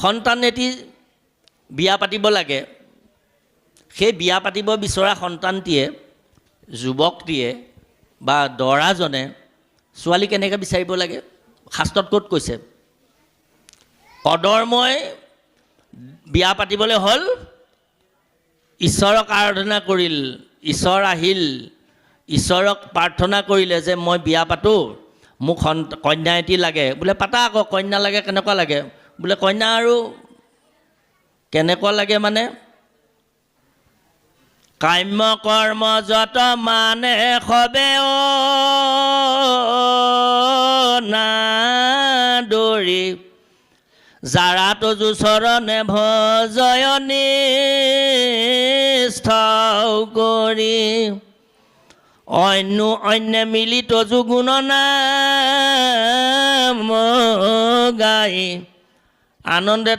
সন্তান এটি বিয়া পাতিব লাগে, সেই বিয়া পাতিব বিচৰা সন্তানটিয়ে, যুৱকটিয়ে বা দৰাজনে ছোৱালী কেনেকৈ বিচাৰিব লাগে? শাস্ত্ৰত ক'ত কৈছে? অধৰ্মই বিয়া পাতিবলৈ হ'ল, ঈশ্বৰক আৰাধনা কৰিল, ঈশ্বৰ আহিল, ঈশ্বৰক প্ৰাৰ্থনা কৰিলে যে মই বিয়া পাতোঁ, মোক কন্যা এটি লাগে। বোলে পাতা আকৌ, কন্যা লাগে, কেনেকুৱা লাগে? বোলে কন্যা আৰু কেনেকুৱা লাগে মানে, কাম্য কৰ্ম যত মানে সবে নাদৰি, যাৰা তজু চৰণে ভজয় নিষ্ঠ কৰি, অন্যে মিলি তজু গুণ নাম গাই, আনন্দে